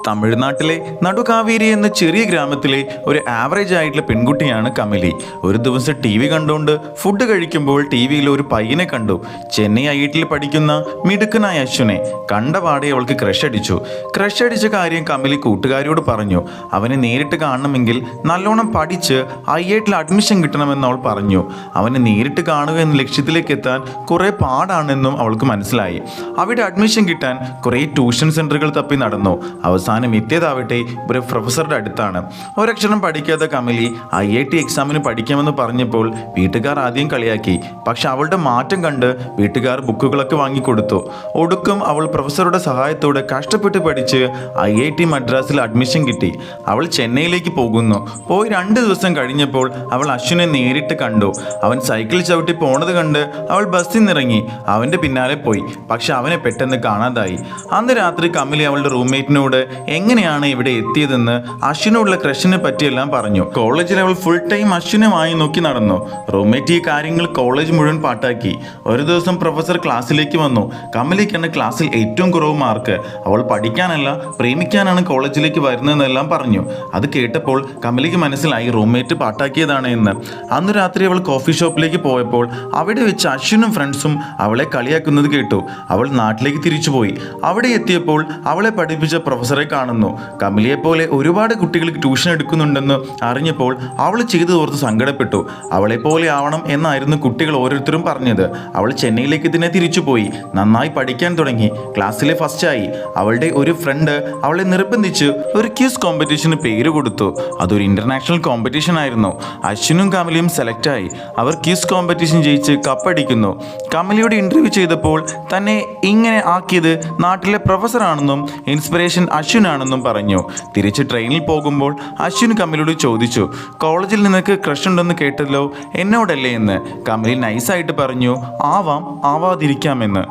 തമിഴ്നാട്ടിലെ നടുകാവേരി എന്ന ചെറിയ ഗ്രാമത്തിലെ ഒരു ആവറേജ് ആയിട്ടുള്ള പെൺകുട്ടിയാണ് കമലി. ഒരു ദിവസം ടി വി കണ്ടുകൊണ്ട് ഫുഡ് കഴിക്കുമ്പോൾ ടി വിയിൽ ഒരു പയ്യനെ കണ്ടു. ചെന്നൈ IIT പഠിക്കുന്ന മിടുക്കനായ അശ്വിനെ കണ്ടപാടെ അവൾക്ക് ക്രഷ് അടിച്ച കാര്യം കമലി കൂട്ടുകാരിയോട് പറഞ്ഞു. അവനെ നേരിട്ട് കാണണമെങ്കിൽ നല്ലോണം പഠിച്ച് IIT അഡ്മിഷൻ കിട്ടണമെന്ന് അവൾ പറഞ്ഞു. അവനെ നേരിട്ട് കാണുക എന്ന ലക്ഷ്യത്തിലേക്ക് എത്താൻ കുറേ പാടാണെന്നും അവൾക്ക് മനസ്സിലായി. അവിടെ അഡ്മിഷൻ കിട്ടാൻ കുറേ ട്യൂഷൻ സെൻ്ററുകൾ തപ്പി നടന്നു. അവസാനം എത്തിയതാവട്ടെ ഒരു പ്രൊഫസറുടെ അടുത്താണ്. ഒരക്ഷരം പഠിക്കാത്ത കമലി IIT എക്സാമിന് പഠിക്കാമെന്ന് പറഞ്ഞപ്പോൾ വീട്ടുകാർ ആദ്യം കളിയാക്കി. പക്ഷെ അവളുടെ മാറ്റം കണ്ട് വീട്ടുകാർ ബുക്കുകളൊക്കെ വാങ്ങിക്കൊടുത്തു. ഒടുക്കം അവൾ പ്രൊഫസറുടെ സഹായത്തോടെ കഷ്ടപ്പെട്ട് പഠിച്ച് IIT മദ്രാസിൽ അഡ്മിഷൻ കിട്ടി. അവൾ ചെന്നൈയിലേക്ക് പോകുന്നു. പോയി 2 ദിവസം കഴിഞ്ഞപ്പോൾ അവൾ അശ്വിനെ നേരിട്ട് കണ്ടു. അവൻ സൈക്കിൾ ചവിട്ടി പോണത് കണ്ട് അവൾ ബസ്സിൽ നിന്നിറങ്ങി അവൻ്റെ പിന്നാലെ പോയി. പക്ഷെ അവനെ പെട്ടെന്ന് കാണാതായി. അന്ന് രാത്രി കമലി അവളുടെ റൂംമേറ്റിനോട് എങ്ങനെയാണ് ഇവിടെ എത്തിയതെന്ന് അശ്വിനോടുള്ള ക്രഷിനെ പറ്റിയെല്ലാം പറഞ്ഞു. കോളേജിൽ അവൾ ഫുൾ ടൈം അശ്വിനെ വാങ്ങി നോക്കി നടന്നു. റൂംമേറ്റ് ഈ കാര്യങ്ങൾ കോളേജ് മുഴുവൻ പാട്ടാക്കി. ഒരു ദിവസം പ്രൊഫസർ ക്ലാസ്സിലേക്ക് വന്നു. കമലിക്കാണ് ക്ലാസ്സിൽ ഏറ്റവും കുറവ് മാർക്ക്. അവൾ പഠിക്കാനല്ല പ്രേമിക്കാനാണ് കോളേജിലേക്ക് വരുന്നതെന്നെല്ലാം പറഞ്ഞു. അത് കേട്ടപ്പോൾ കമലിക്ക് മനസ്സിലായി റൂംമേറ്റ് പാട്ടാക്കിയതാണ് എന്ന്. അന്ന് രാത്രി അവൾ കോഫി ഷോപ്പിലേക്ക് പോയപ്പോൾ അവിടെ വെച്ച് അശ്വിനും ഫ്രണ്ട്സും അവളെ കളിയാക്കുന്നത് കേട്ടു. അവൾ നാട്ടിലേക്ക് തിരിച്ചുപോയി. അവിടെ എത്തിയപ്പോൾ അവളെ പഠിപ്പിച്ച പ്രൊഫസറെ കാണുന്നു. കമലിയെപ്പോലെ ഒരുപാട് കുട്ടികൾക്ക് ട്യൂഷൻ എടുക്കുന്നുണ്ടെന്ന് അറിഞ്ഞപ്പോൾ അവൾ ചെയ്തതോർത്ത് സങ്കടപ്പെട്ടു. അവളെപ്പോലെ ആവണം എന്നായിരുന്നു കുട്ടികൾ ഓരോരുത്തരും പറഞ്ഞത്. അവൾ ചെന്നൈയിലേക്ക് തന്നെ തിരിച്ചുപോയി. നന്നായി പഠിക്കാൻ തുടങ്ങി. ക്ലാസ്സിലെ ഫസ്റ്റായി. അവളുടെ ഒരു ഫ്രണ്ട് അവളെ നിർബന്ധിച്ച് ഒരു ക്വിസ് കോമ്പറ്റീഷന് പേര് കൊടുത്തു. അതൊരു ഇന്റർനാഷണൽ കോമ്പറ്റീഷൻ ആയിരുന്നു. അശ്വിനും കമലിയും സെലക്റ്റായി. അവർ ക്വിസ് കോമ്പറ്റീഷൻ ജയിച്ച് കപ്പടിക്കുന്നു. കമലിയോട് ഇന്റർവ്യൂ ചെയ്തപ്പോൾ തന്നെ ഇങ്ങനെ ആക്കിയത് നാട്ടിലെ പ്രൊഫസറാണെന്നും ഇൻസ്പിറേഷൻ അശ്വിനാണെന്നും പറഞ്ഞു. തിരിച്ച് ട്രെയിനിൽ പോകുമ്പോൾ അശ്വിൻ കമലിയോട് ചോദിച്ചു, കോളേജിൽ നിനക്ക് ക്രഷ് ഉണ്ടെന്ന് കേട്ടല്ലോ, എന്നോടല്ലേ എന്ന്. കമലി നൈസായിട്ട് പറഞ്ഞു, ആവാം ആവാതിരിക്കാമെന്ന്.